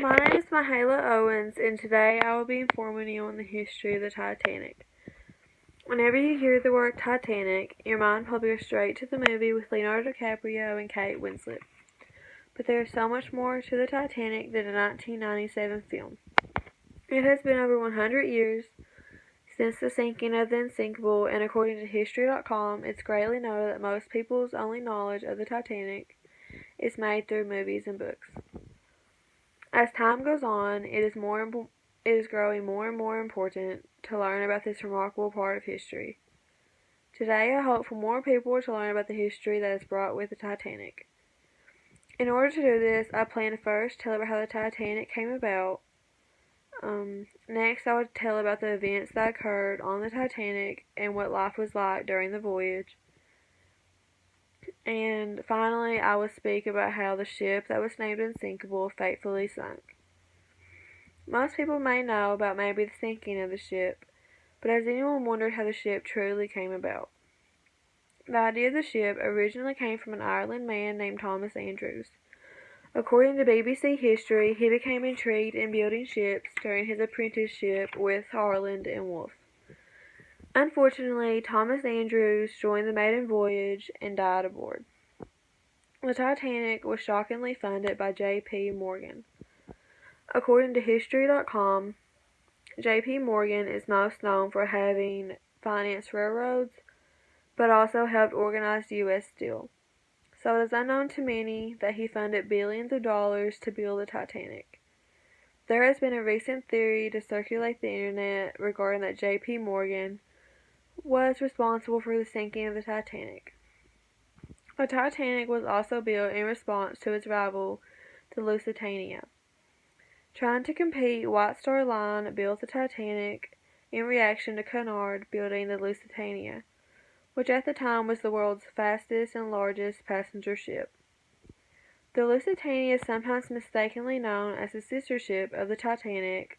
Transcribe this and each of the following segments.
My name is Mahayla Owens, and today I will be informing you on the history of the Titanic. Whenever you hear the word Titanic, your mind probably goes straight to the movie with Leonardo DiCaprio and Kate Winslet. But there is so much more to the Titanic than a 1997 film. It has been over 100 years since the sinking of the Unsinkable, and according to History.com, it's greatly noted that most people's only knowledge of the Titanic is made through movies and books. As time goes on, it is growing more and more important to learn about this remarkable part of history. Today, I hope for more people to learn about the history that is brought with the Titanic. In order to do this, I plan to first tell about how the Titanic came about. Next, I would tell about the events that occurred on the Titanic and what life was like during the voyage. And finally, I will speak about how the ship that was named Unsinkable fatefully sunk. Most people may know about maybe the sinking of the ship, but has anyone wondered how the ship truly came about? The idea of the ship originally came from an Ireland man named Thomas Andrews. According to BBC History, he became intrigued in building ships during his apprenticeship with Harland and Wolff. Unfortunately, Thomas Andrews joined the maiden voyage and died aboard. The Titanic was shockingly funded by J.P. Morgan. According to History.com, J.P. Morgan is most known for having financed railroads, but also helped organize the U.S. Steel. So it is unknown to many that he funded billions of dollars to build the Titanic. There has been a recent theory to circulate the internet regarding that J.P. Morgan was responsible for the sinking of the Titanic. The Titanic was also built in response to its rival, the Lusitania. Trying to compete, White Star Line built the Titanic in reaction to Cunard building the Lusitania, which at the time was the world's fastest and largest passenger ship. The Lusitania is sometimes mistakenly known as the sister ship of the Titanic,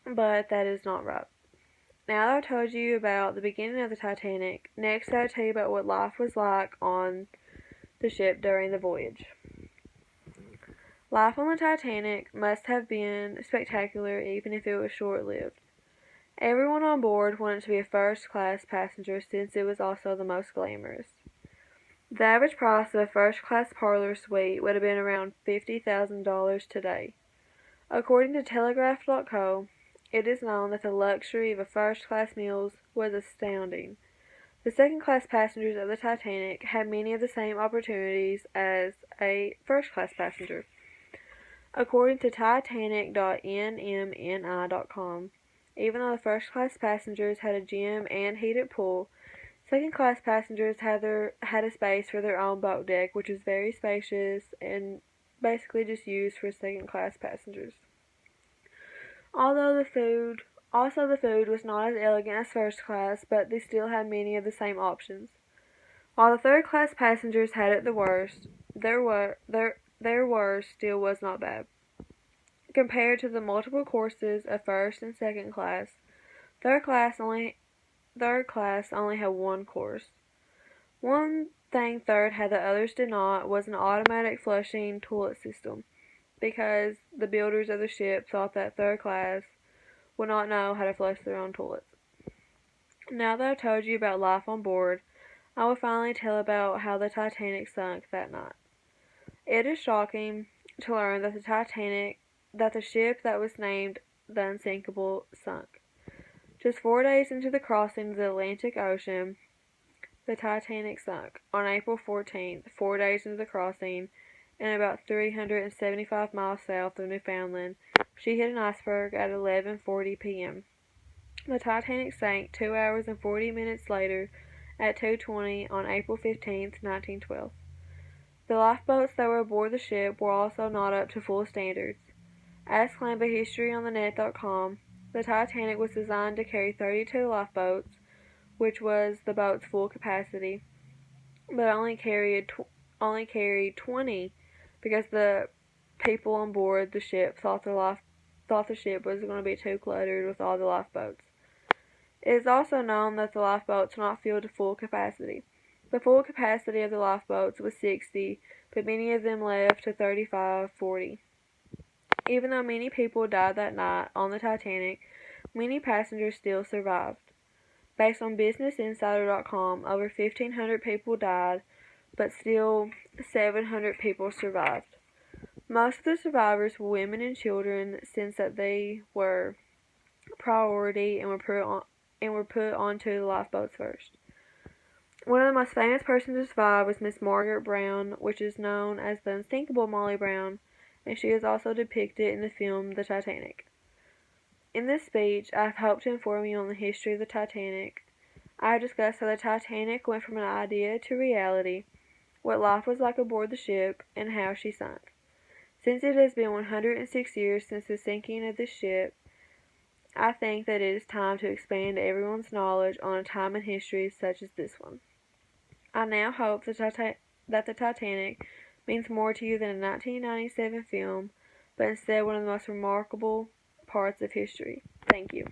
but that is not right. Now that I've told you about the beginning of the Titanic, next I'll tell you about what life was like on the ship during the voyage. Life on the Titanic must have been spectacular even if it was short-lived. Everyone on board wanted to be a first-class passenger since it was also the most glamorous. The average price of a first-class parlor suite would have been around $50,000 today. According to Telegraph.co, it is known that the luxury of a first-class meals was astounding. The second-class passengers of the Titanic had many of the same opportunities as a first-class passenger. According to Titanic.nmni.com, even though the first-class passengers had a gym and heated pool, second-class passengers had a space for their own boat deck, which was very spacious and basically just used for second-class passengers. The food was not as elegant as first class, but they still had many of the same options. While the third-class passengers had it the worst, their worst still was not bad. Compared to the multiple courses of first and second class, third class only had one course. One thing third had that others did not was an automatic flushing toilet system, because the builders of the ship thought that third class would not know how to flush their own toilets. Now that I've told you about life on board, I will finally tell about how the Titanic sunk that night. It is shocking to learn that the ship that was named the Unsinkable sunk. Just 4 days into the crossing of the Atlantic Ocean, the Titanic sunk on April 14th, 4 days into the crossing, and about 375 miles south of Newfoundland. She hit an iceberg at 11:40 p.m. The Titanic sank 2 hours and 40 minutes later at 2:20 on April 15th, 1912. The lifeboats that were aboard the ship were also not up to full standards. As claimed by HistoryOnTheNet.com, the Titanic was designed to carry 32 lifeboats, which was the boat's full capacity, but only carried 20 because the people on board the ship thought the ship was going to be too cluttered with all the lifeboats. It is also known that the lifeboats were not filled to full capacity. The full capacity of the lifeboats was 60, but many of them left to 35, 40. Even though many people died that night on the Titanic, many passengers still survived. Based on BusinessInsider.com, over 1,500 people died, but still 700 people survived. Most of the survivors were women and children, since that they were priority and were put onto the lifeboats first. One of the most famous persons to survive was Miss Margaret Brown, which is known as the unsinkable Molly Brown, and she is also depicted in the film The Titanic. In this speech, I have hoped to inform you on the history of the Titanic. I have discussed how the Titanic went from an idea to reality, what life was like aboard the ship, and how she sunk. Since it has been 106 years since the sinking of this ship, I think that it is time to expand everyone's knowledge on a time in history such as this one. I now hope that the Titanic means more to you than a 1997 film, but instead one of the most remarkable parts of history. Thank you.